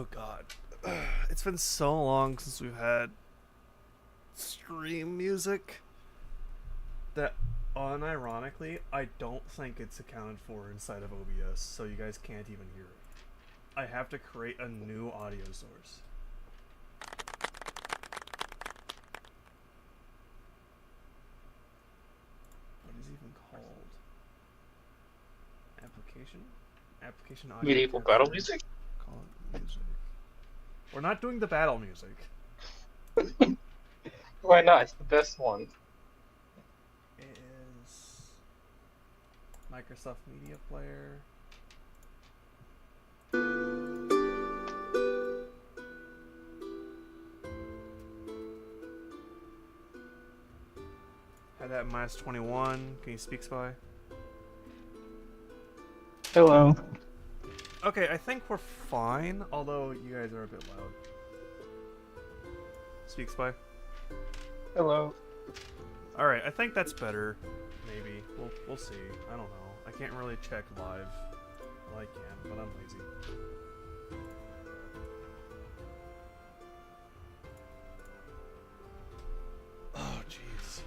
Oh god. It's been so long since we've had stream music that unironically I don't think it's accounted for inside of OBS, so you guys can't even hear it. I have to create a new audio source. What is it even called? Application? Application audio. Medieval battle music? Call it music. We're not doing the battle music. Why not? It's the best one. It is Microsoft Media Player. Had that minus 21. Can you speak, Spy? Hello. Okay, I think we're fine, although you guys are a bit loud. Speak, Spy. Hello. Alright, I think that's better. Maybe. We'll see. I don't know. I can't really check live. Well, I can, but I'm lazy. Oh, jeez.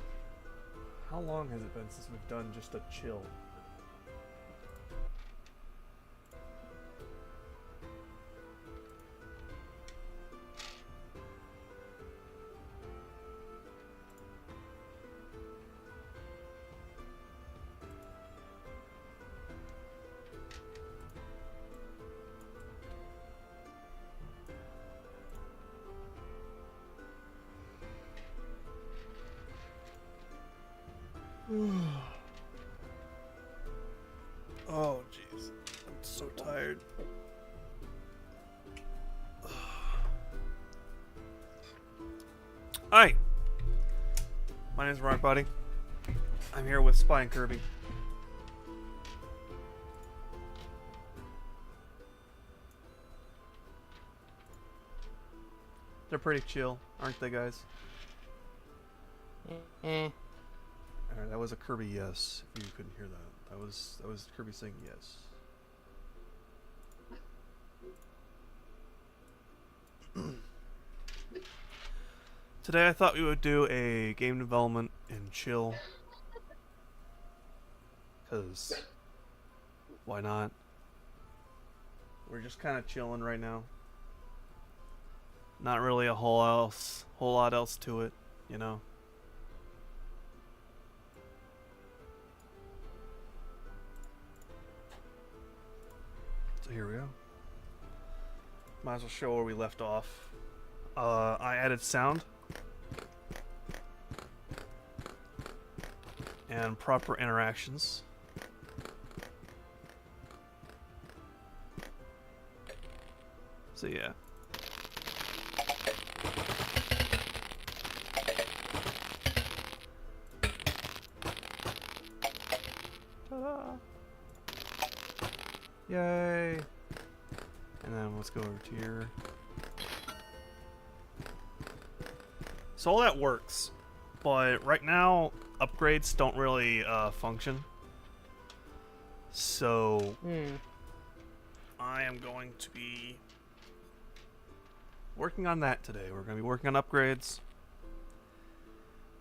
How long has it been since we've done just a chill? Oh, jeez. I'm so tired. Hi! My name's Rock Body. I'm here with Spy and Kirby. They're pretty chill, aren't they, guys? Alright, that was a Kirby yes, if you couldn't hear that. That was Kirby saying yes. Today I thought we would do a game development and chill. Cause why not? We're just kinda chilling right now. Not really a whole lot else to it, you know. So here we go. Might as well show where we left off. I added sound and proper interactions. So yeah. Ta-da! Yay! And then let's go over to here. So all that works, but right now upgrades don't really function. So I am going to be working on that today. We're going to be working on upgrades,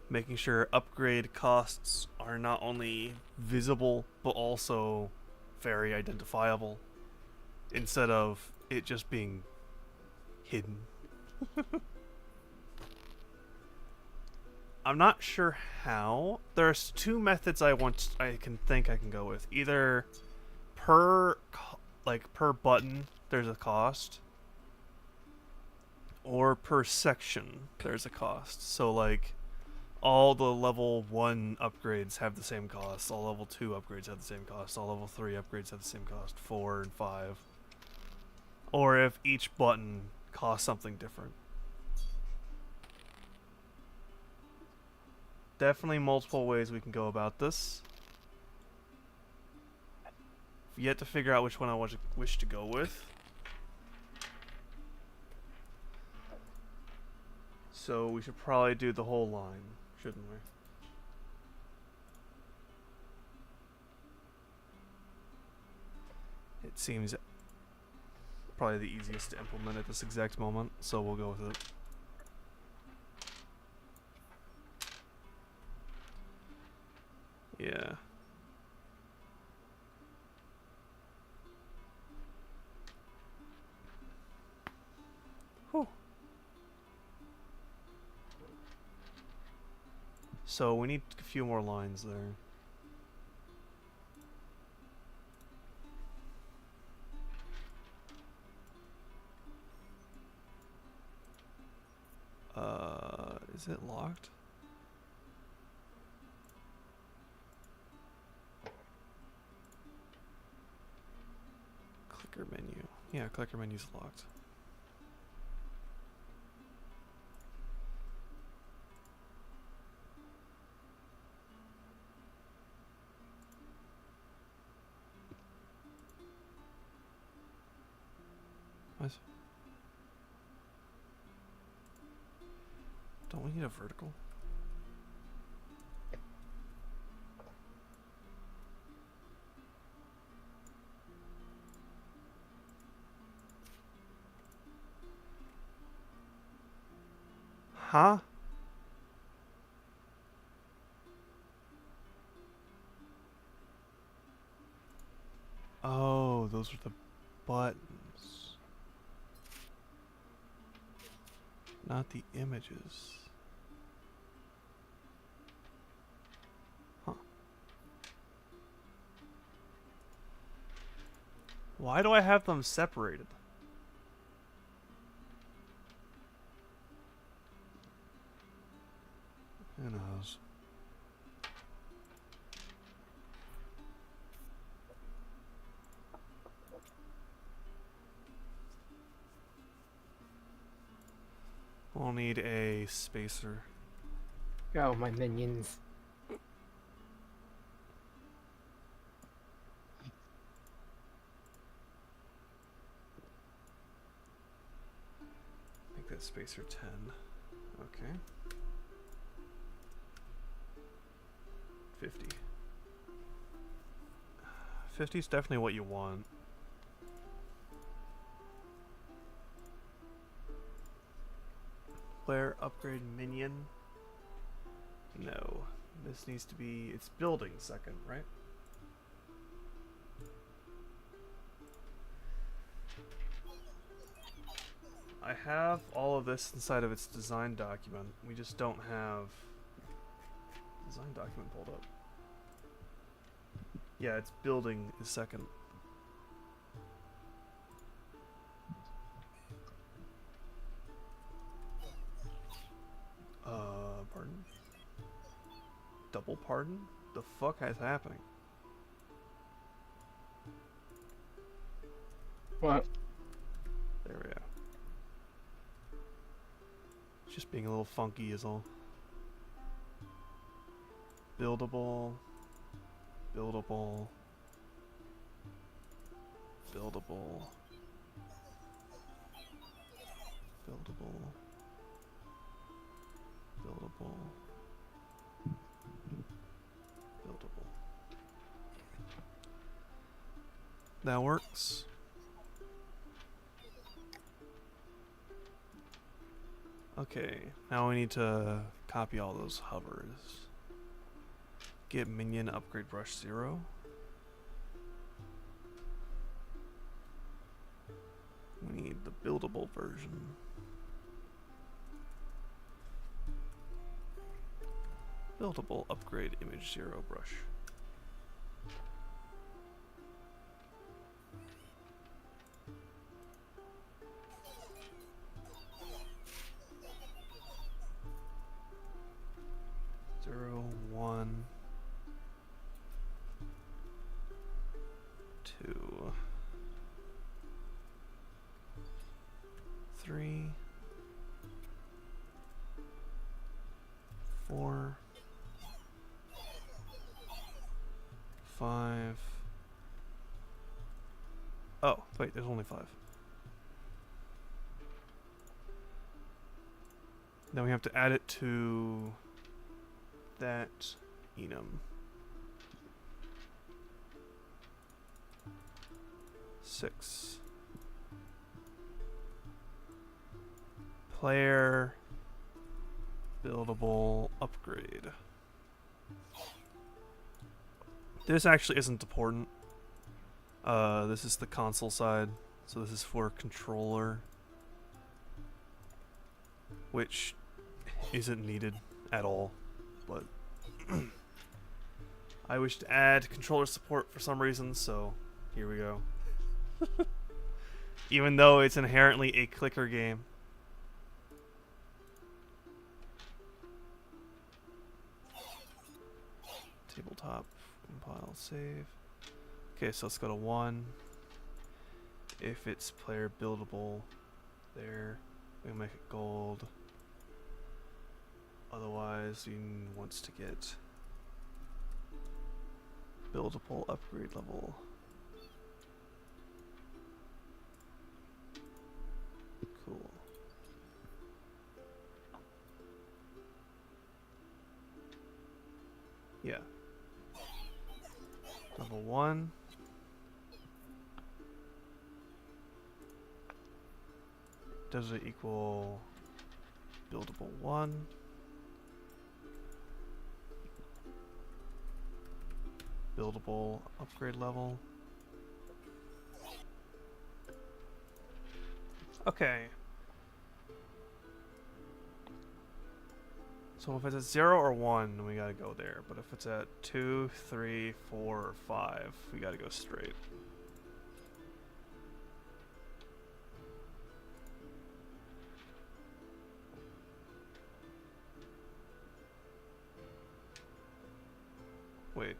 making sure upgrade costs are not only visible but also very identifiable, instead of it just being hidden. I'm not sure how. There's two methods I can go with. Either per button there's a cost, or per section there's a cost. So like all the level 1 upgrades have the same cost, all level 2 upgrades have the same cost, all level 3 upgrades have the same cost, 4 and 5. Or if each button costs something different. Definitely multiple ways we can go about this. I've yet to figure out which one I wish to go with. So we should probably do the whole line, shouldn't we? It seems probably the easiest to implement at this exact moment, so we'll go with it. Yeah. Whew. So we need a few more lines there. Is it locked? Clicker menu. Yeah, clicker menu's locked. What? Don't we need a vertical? Huh? Oh, those are the buttons. Not the images. Huh. Why do I have them separated? Who knows? We'll need a spacer. Oh, my minions. Make that spacer 10. Okay. 50. 50 is definitely what you want. Player upgrade minion. No. This needs to be... It's building second, right? I have all of this inside of its design document. We just don't have design document pulled up. Yeah, it's building is second. Pardon? Double pardon? The fuck is happening? What? There we go. Just being a little funky is all. Buildable. Buildable. Buildable. Buildable. Buildable. Buildable. That works. Okay, now we need to copy all those hovers. Get minion upgrade brush 0. We need the buildable version. Buildable upgrade image 0 brush. Zero, 1, 2, 3, 4, 5. Oh, wait, there's only 5. Then we have to add it to that enum. 6, Player buildable upgrade. This actually isn't important. This is the console side, so this is for controller, which isn't needed at all, but I wish to add controller support for some reason, so here we go. Even though it's inherently a clicker game. Tabletop, compile, save. Okay, so let's go to 1. If it's player buildable, there, we make it gold. Otherwise, you wants to get buildable upgrade level. Cool. Yeah. Level 1. Does it equal buildable 1? Buildable upgrade level. Okay. So if it's at 0 or 1, we gotta go there. But if it's at 2, 3, 4, or 5, we gotta go straight. Wait.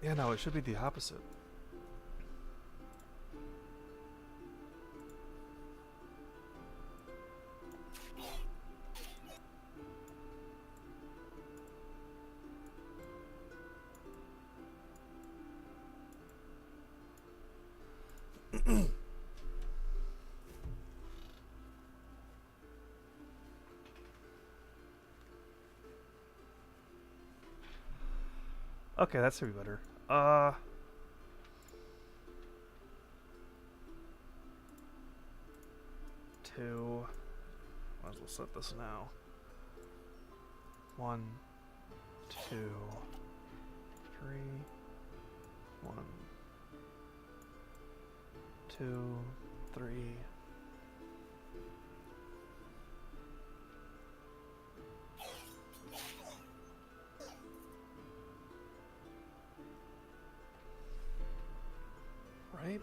Yeah, no, it should be the opposite. Okay, that's gonna be better. Two. Might as well set this now. 1, 2, 3. 1, 2, 3. Right?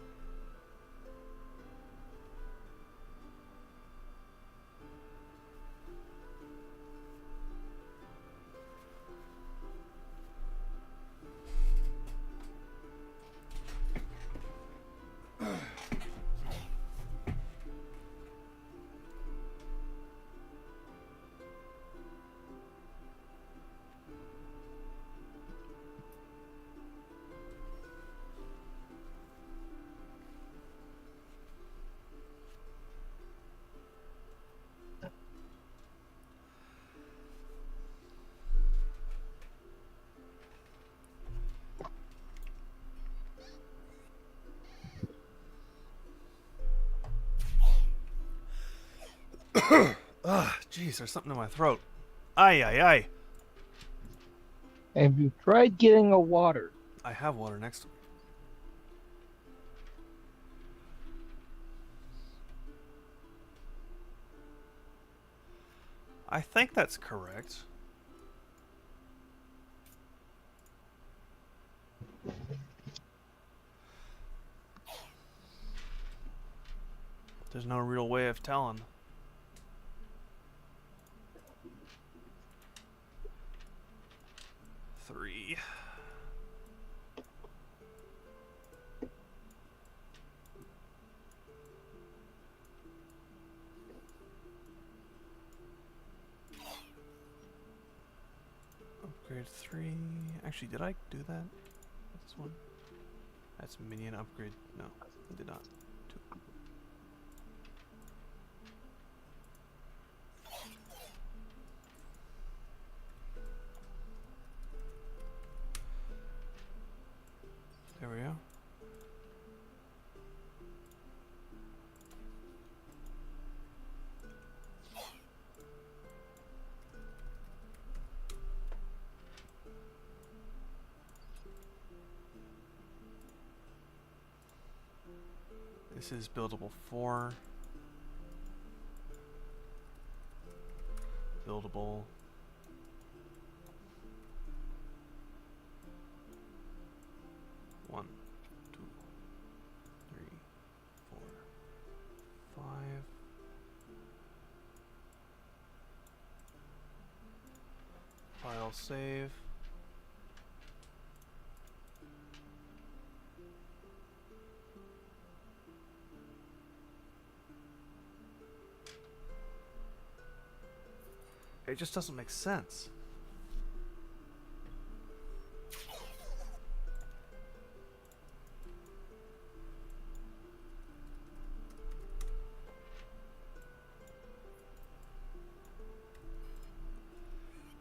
Ugh, jeez, there's something in my throat. Ay, ay, ay. Have you tried getting a water? I have water next to me. I think that's correct. There's no real way of telling. Three. Upgrade 3. Actually, did I do that? What's this one? That's minion upgrade. No, I did not. This is buildable 4. Buildable. One, two, three, 4, 5. File save. It just doesn't make sense.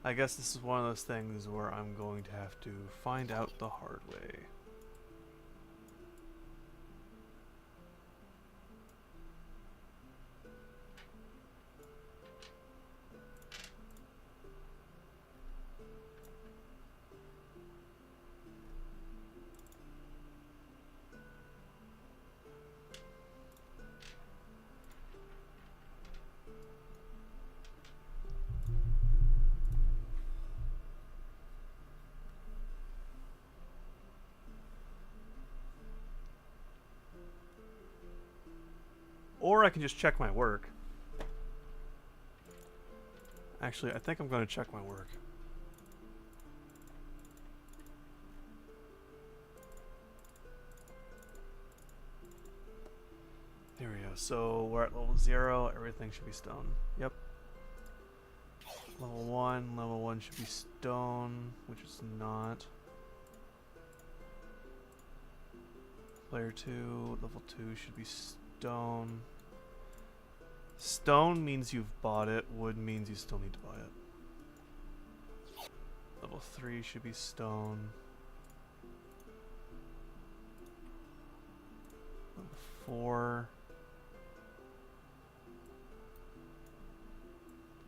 I guess this is one of those things where I'm going to have to find out the hard way. Or I can just check my work. Actually, I think I'm going to check my work. There we go. So we're at level 0. Everything should be stone. Yep. Level 1. Level 1 should be stone, which is not. Player 2. Level 2 should be stone. Stone means you've bought it. Wood means you still need to buy it. Level 3 should be stone. Level 4.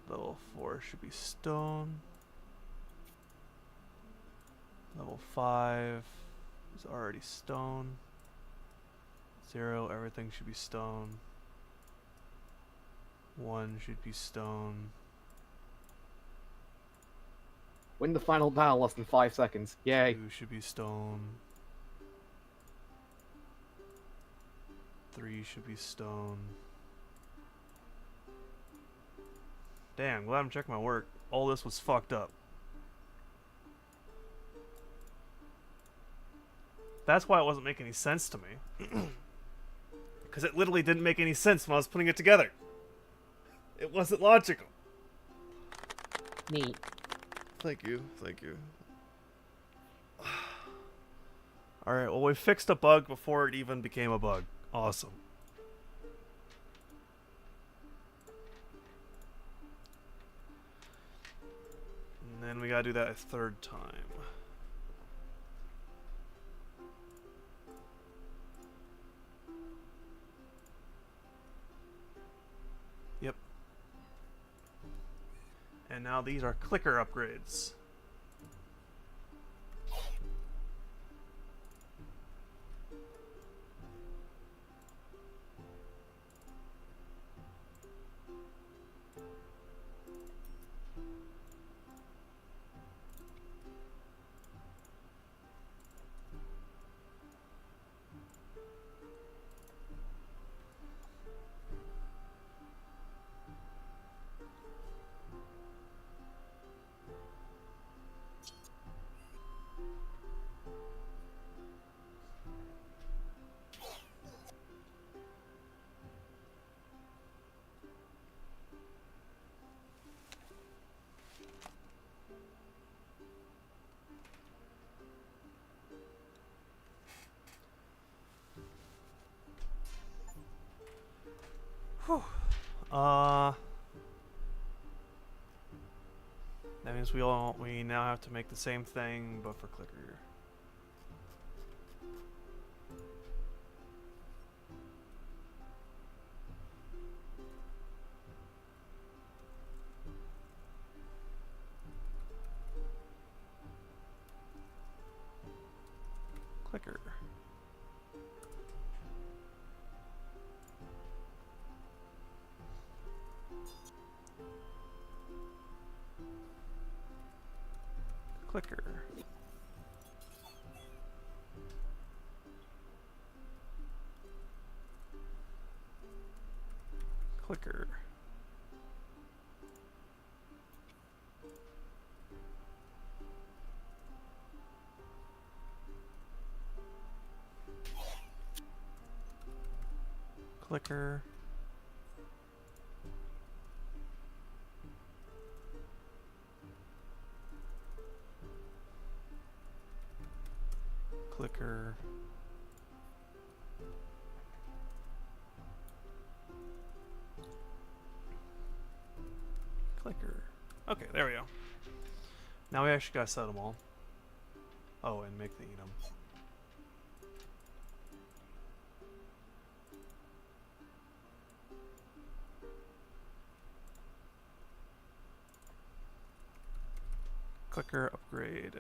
Level 4 should be stone. Level 5 is already stone. 0, everything should be stone. 1 should be stone. Win the final battle less than 5 seconds. Yay. 2 should be stone. 3 should be stone. Damn, glad I'm checking my work. All this was fucked up. That's why it wasn't making any sense to me. Because it literally didn't make any sense when I was putting it together. It wasn't logical. Neat. Thank you, thank you. Alright, well we fixed a bug before it even became a bug. Awesome. And then we gotta do that a third time. Yep. And now these are clicker upgrades. Whew. That means we now have to make the same thing, but for clicker. Clicker. Clicker. Clicker. Clicker. Clicker. Clicker. Okay, there we go. Now we actually gotta set them all. Oh, and make the eat 'em. Clicker upgrade.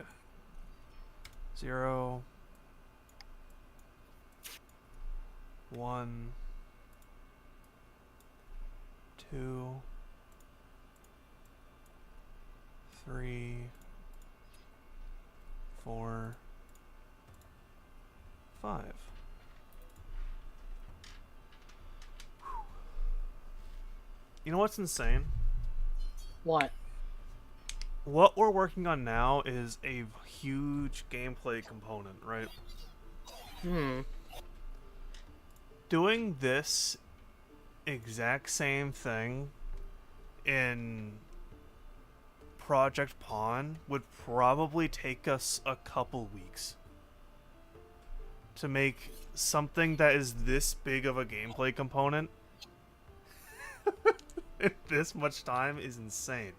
0. 1. 2. 3. 4. 5. You know what's insane? What? What we're working on now is a huge gameplay component, right? Doing this exact same thing in Project Pawn would probably take us a couple weeks to make something that is this big of a gameplay component. This much time is insane.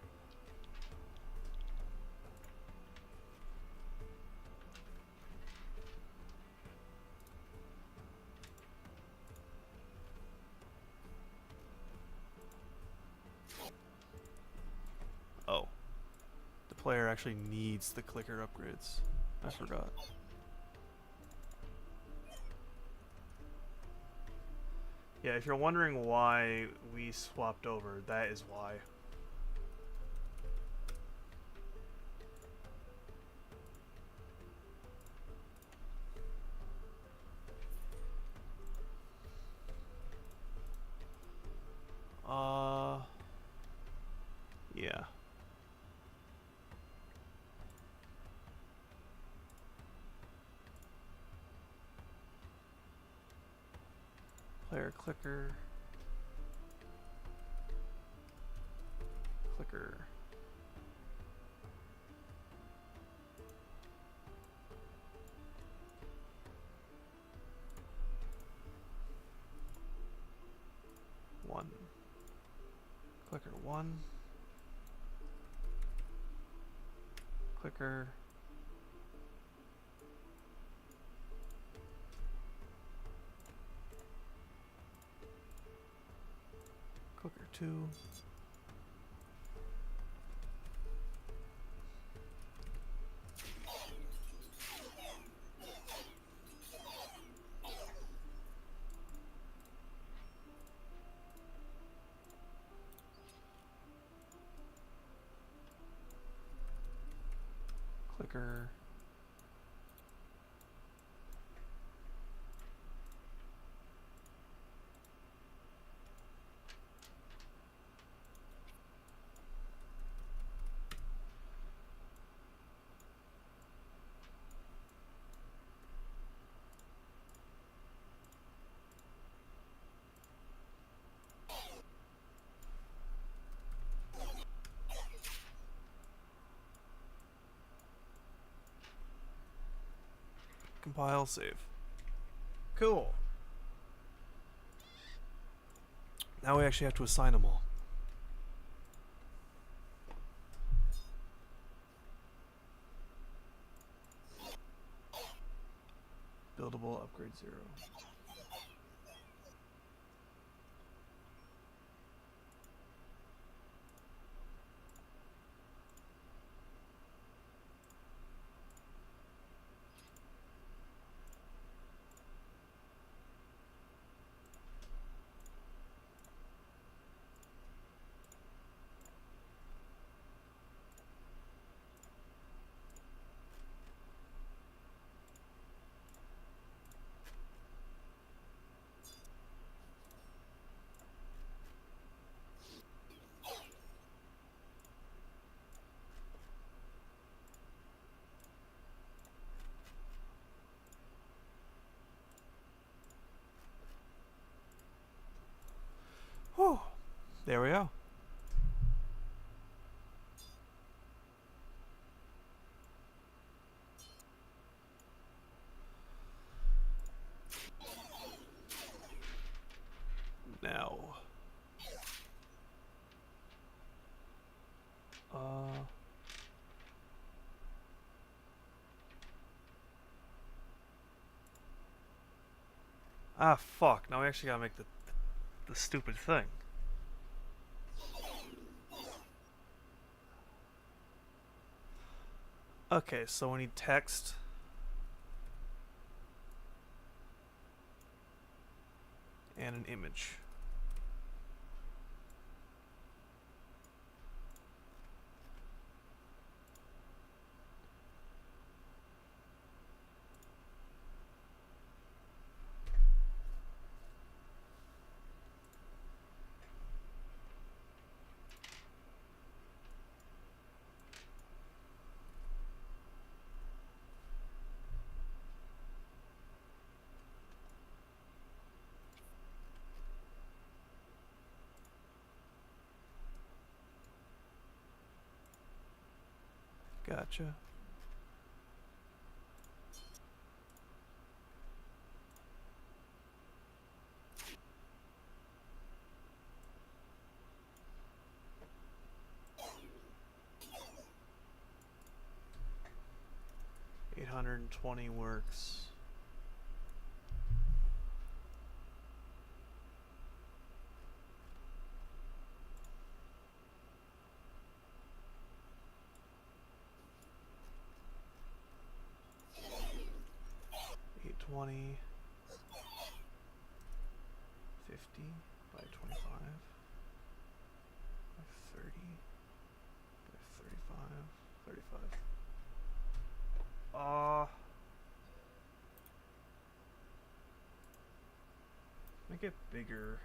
Oh. The player actually needs the clicker upgrades. I forgot. Yeah, if you're wondering why we swapped over, that is why. Yeah. Player clicker. Clicker. One. Clicker 1. Clicker. Clicker 2. Clicker. Compile, save. Cool. Now we actually have to assign them all. Buildable upgrade 0. There we go. Now. Ah, fuck. Now we actually gotta make the stupid thing. Okay, so we need text. And an image. Gotcha. $820 works. $820 50 by 25 by 30 by 35. Make it bigger.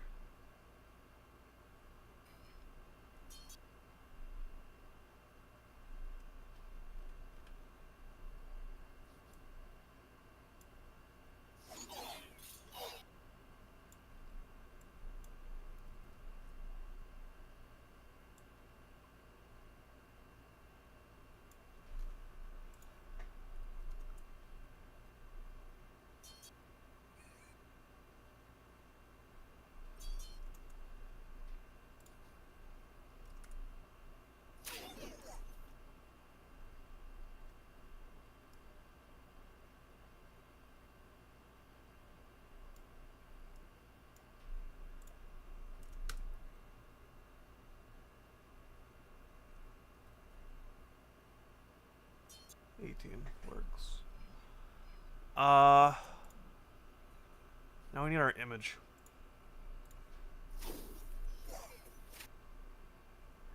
Works. Now we need our image.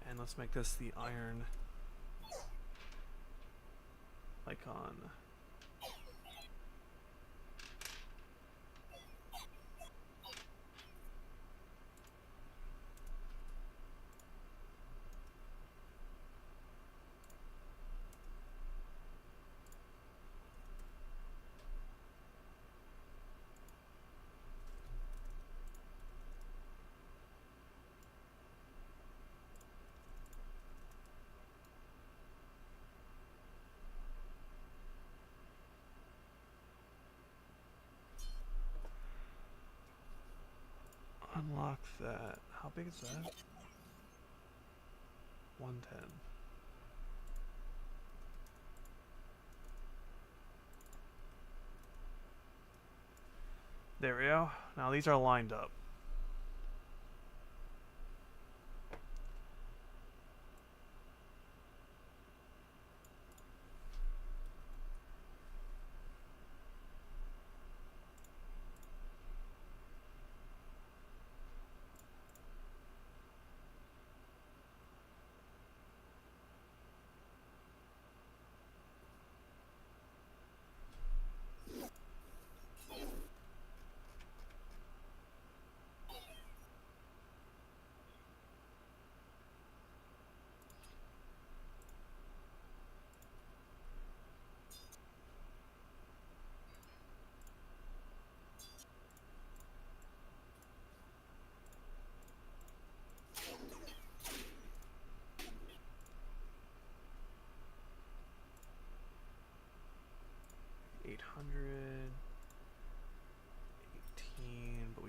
And let's make this the iron icon. Unlock that. How big is that? 110. There we go. Now these are lined up.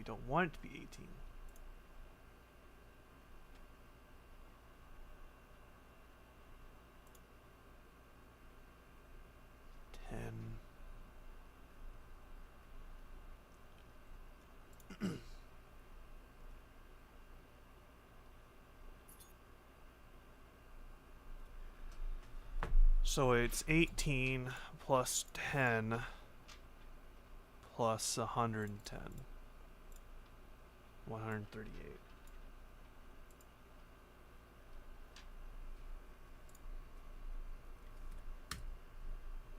don't want it to be 18. So it's 18 plus 10 plus 110. 138.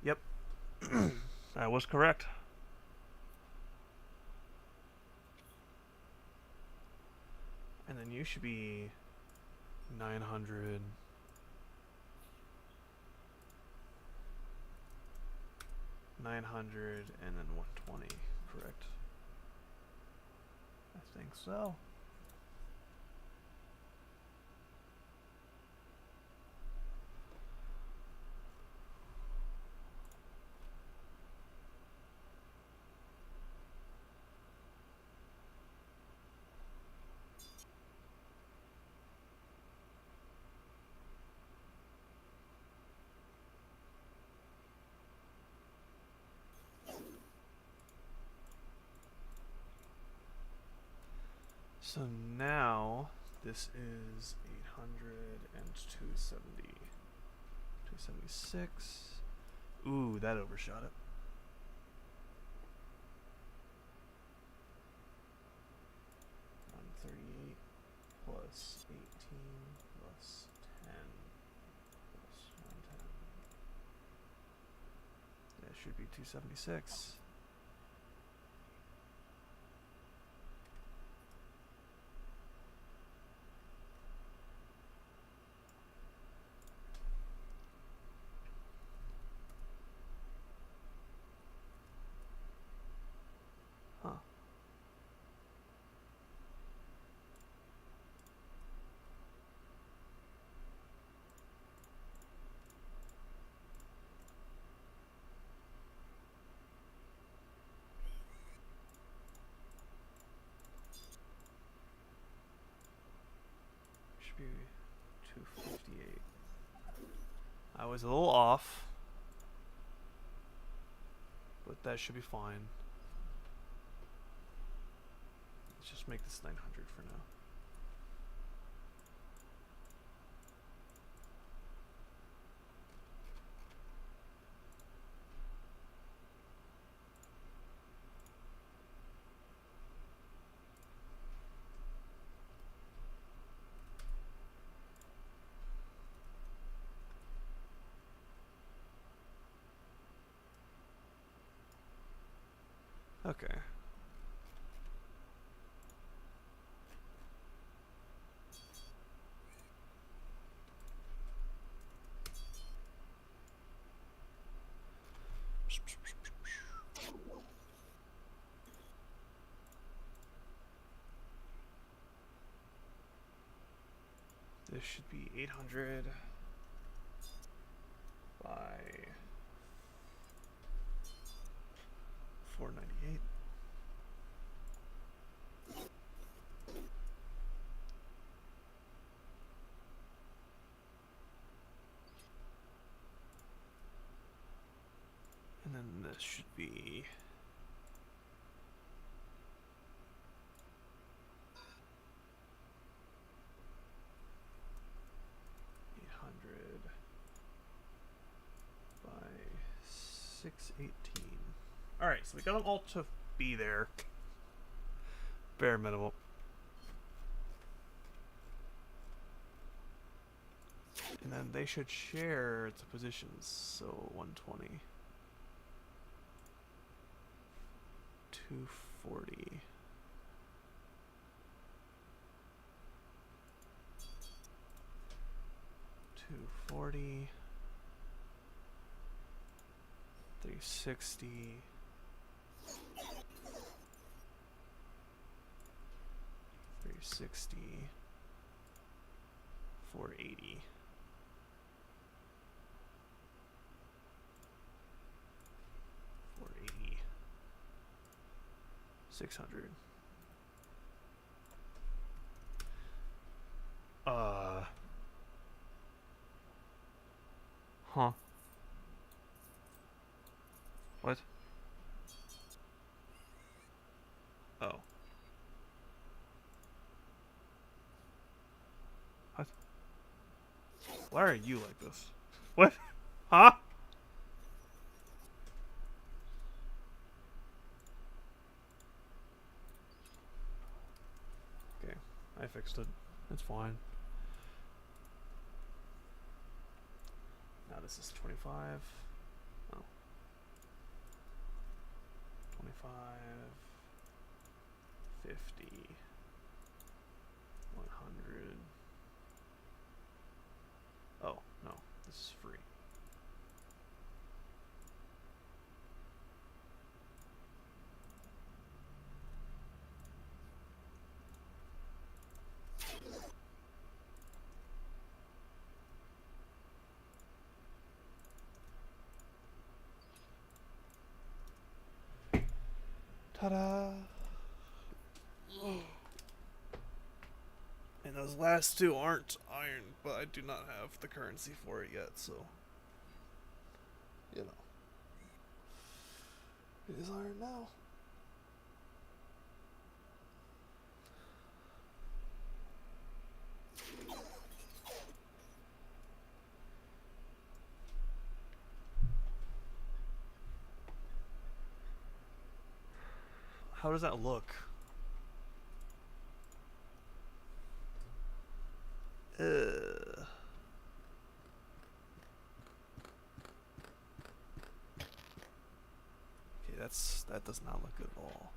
Yep. That was correct. And then you should be 900. 900 and then 120, correct? I think so. So now this is 800 and 270. 276. Ooh, that overshot it. $138 plus 18 plus 10 plus 110. That should be 276. Huh. Should be 258. I was a little off, but that should be fine. Let's just make this 900 for now. Okay. This should be 800 by 498. And then this should be 800 by 618. Alright, so we got them all to be there. Bare minimum. And then they should share the positions, so 120. 240. 240. 360. 360. 480. 480. 600. Huh. What? Oh. What? Why are you like this? What? Huh? Okay, I fixed it. It's fine. Now this is 25. Oh. 25. 50. 100. Oh, no. This is free. Ta-da! And those last two aren't iron, but I do not have the currency for it yet, so you know. It is iron now. How does that look? Okay, that does not look good at all.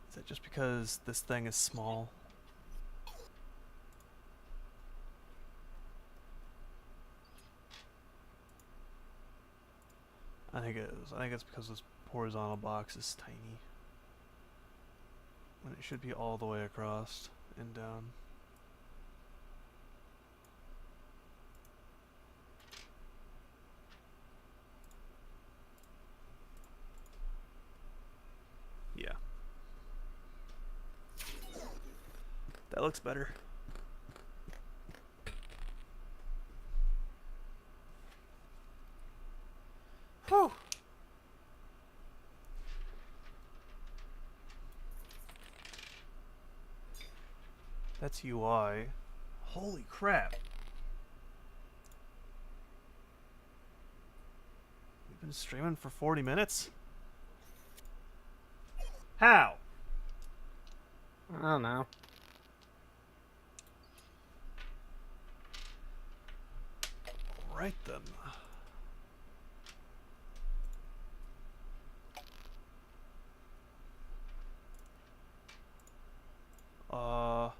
Is that just because this thing is small? I think it is. I think it's because this horizontal box is tiny. When it should be all the way across and down. Yeah. That looks better. Whew. That's UI. Holy crap. We've been streaming for 40 minutes? How? I don't know. Right then. Uh...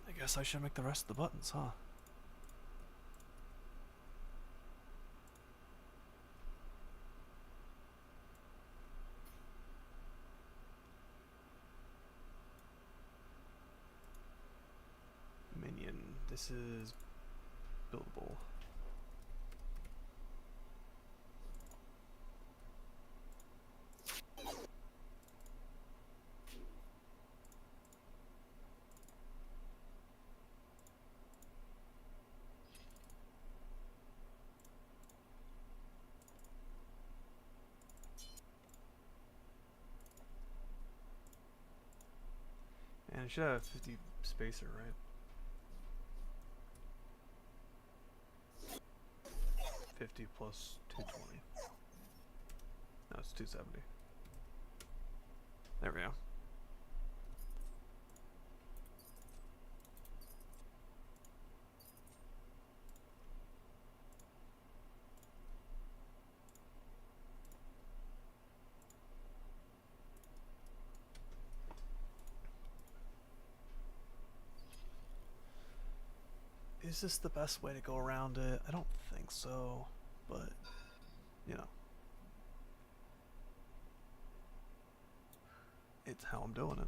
I guess I should make the rest of the buttons, huh? Minion. This is buildable. And it should have a 50 spacer, right? 50 plus 220. No, it's 270. There we go. is this the best way to go around it? I don't think so, but you know, it's how I'm doing it.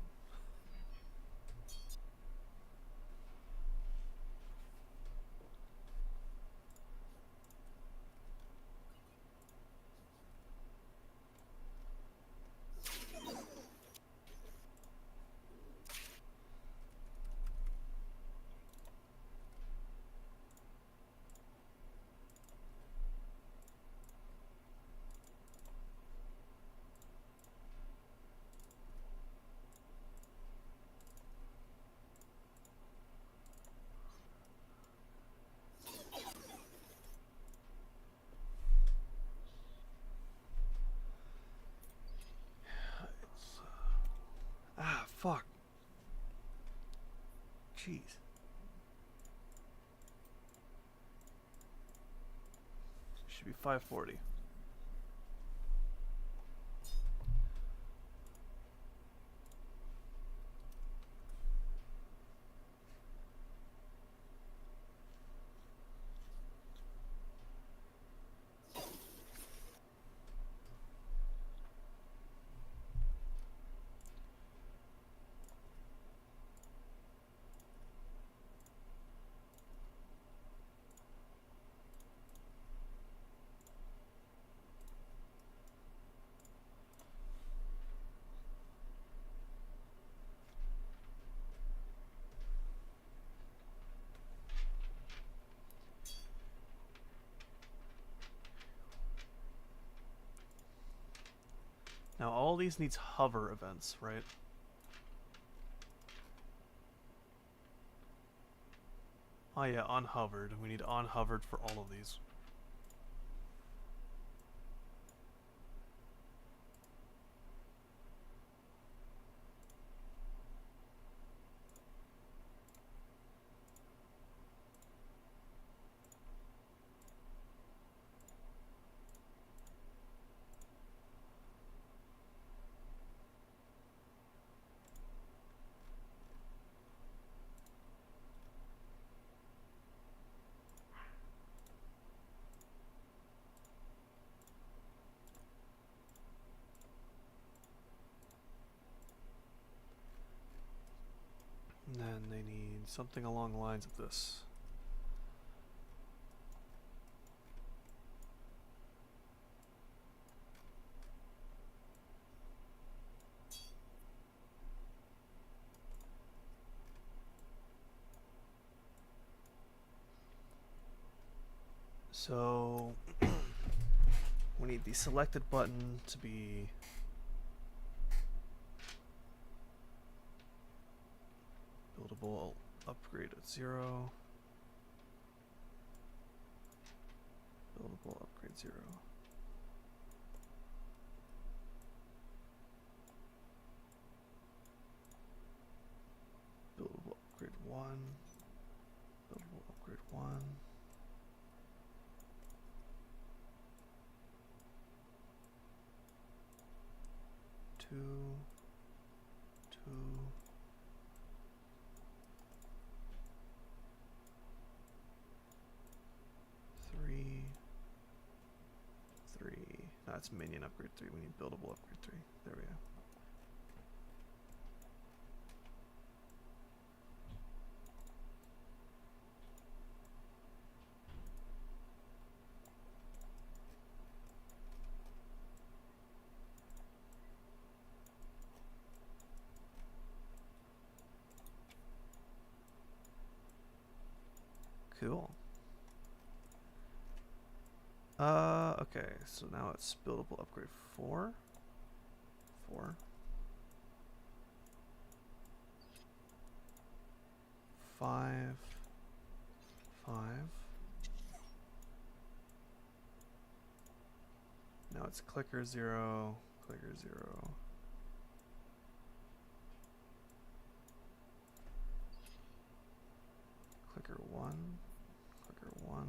Ah, fuck. Jeez. Should be 540. Now all these needs hover events, right? Oh yeah, unhovered. We need unhovered for all of these. And then they need something along the lines of this. So we need the selected button to be buildable upgrade at 0. Buildable upgrade 0. Buildable upgrade 1. Buildable upgrade 1. Two. Three. That's minion upgrade 3. We need buildable upgrade 3. There we go. Cool. Okay, so now it's buildable upgrade 4. 5. Now it's clicker 0, clicker 0. Clicker 1, clicker 1.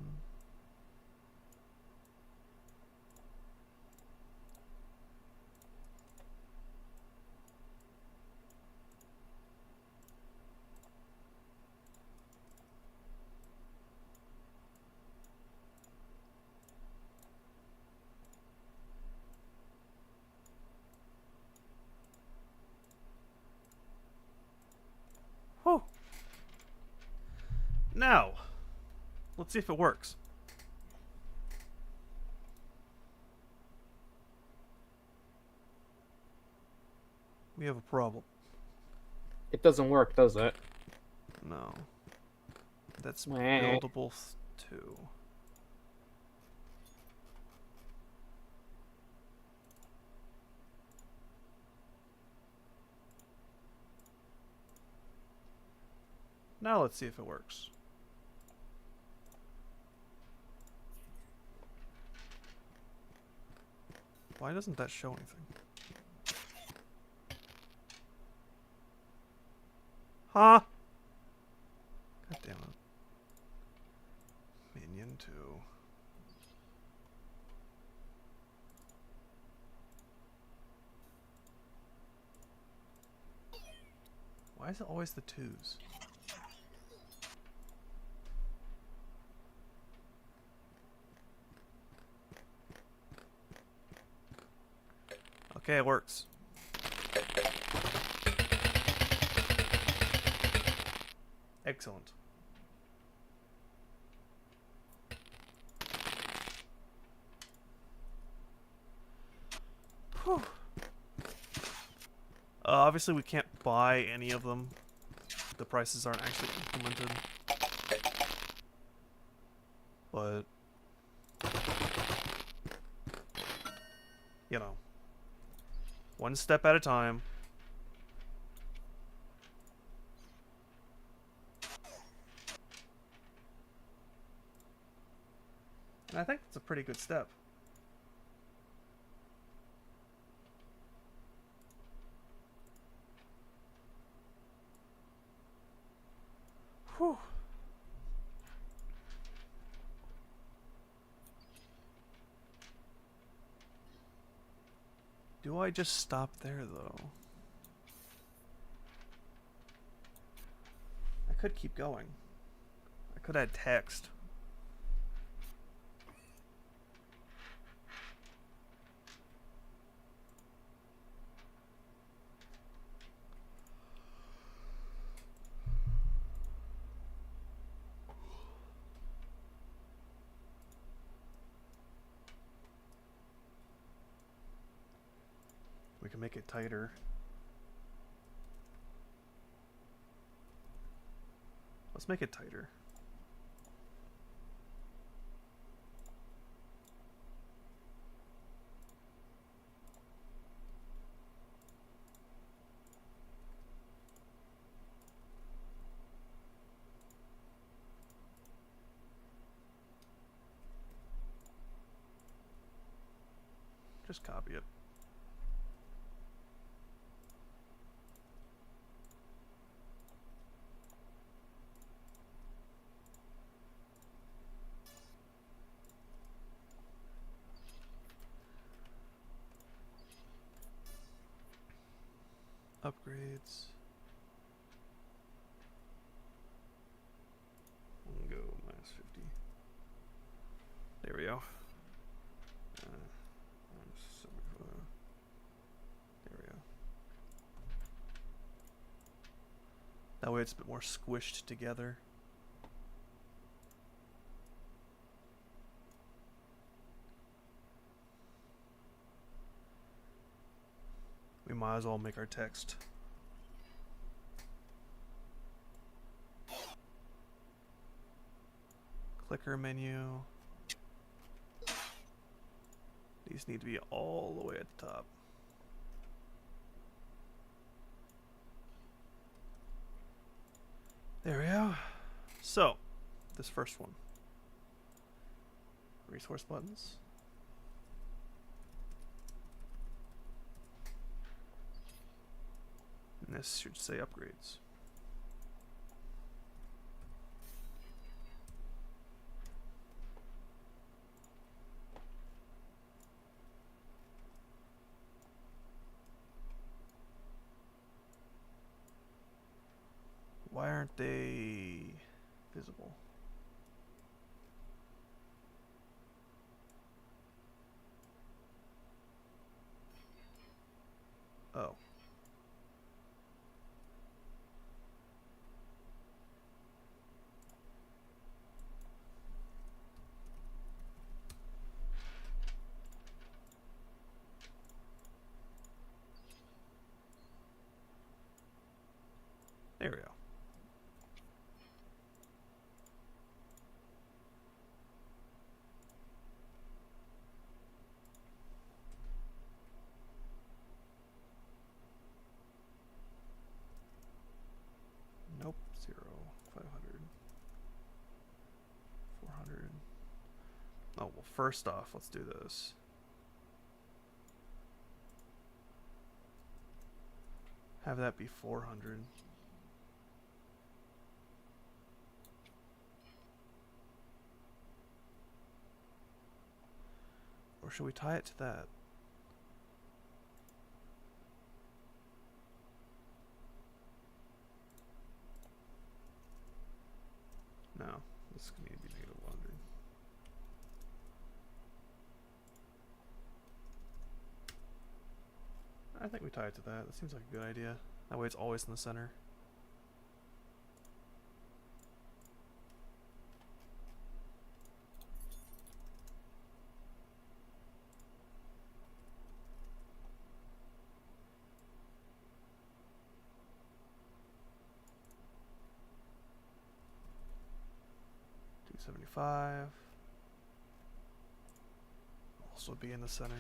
Now, let's see if it works. We have a problem. It doesn't work, does it? No. That's Meh. buildable too. Now let's see if it works. Why doesn't that show anything? Huh? God damn it. Minion 2. Why is it always the 2s? Okay, it works. Excellent. Whew. Obviously we can't buy any of them. The prices aren't actually implemented. But, you know, one step at a time. And I think it's a pretty good step. Whew. Do I just stop there, though? I could keep going. I could add text. We can make it tighter. Let's make it tighter. Just copy it. Upgrades. Go minus 50. There we go. Minus 75. There we go. That way it's a bit more squished together. We might as well make our text. Clicker menu. These need to be all the way at the top. There we go. So, this first one. Resource buttons. And this should say upgrades. Why aren't they visible? Oh. first off, let's do this. Have that be 400. Or should we tie it to that? No, this is going to be negative 100. I think we tie it to that. That seems like a good idea. That way it's always in the center. $275. Also be in the center.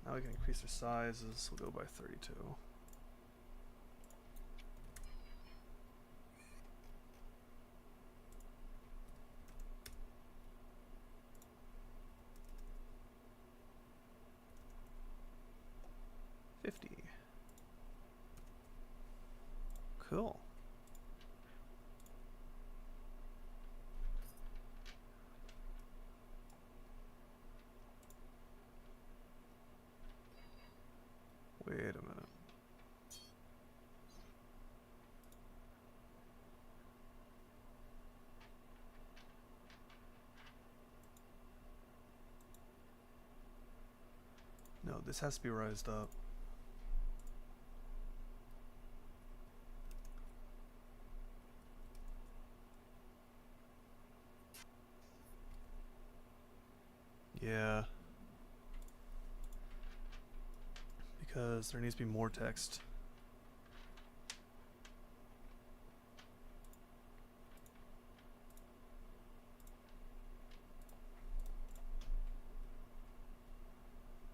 Now we can increase their sizes. We'll go by 32. Cool. Wait a minute. No, this has to be raised up. Yeah. Because there needs to be more text.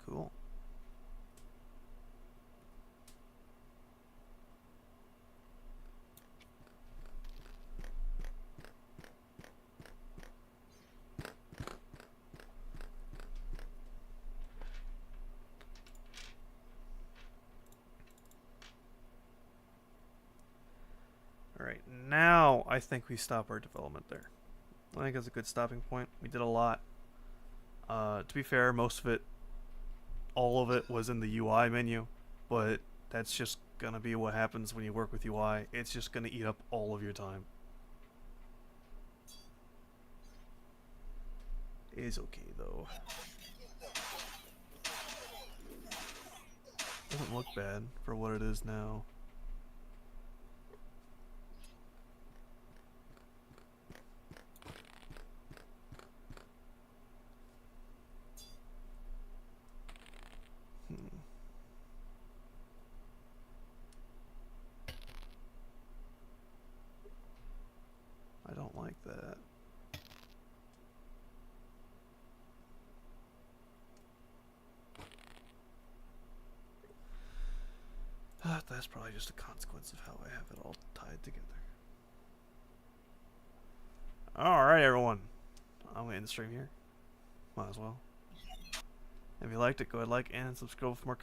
Cool. Alright, now I think we stop our development there. I think that's a good stopping point. We did a lot. To be fair, most of it, all of it was in the UI menu, but that's just gonna be what happens when you work with UI. It's just gonna eat up all of your time. It is okay though. Doesn't look bad for what it is now. I don't like that. That's probably just a consequence of how I have it all tied together. Alright, everyone. I'm going to end the stream here. Might as well. If you liked it, go ahead, like and subscribe for more content.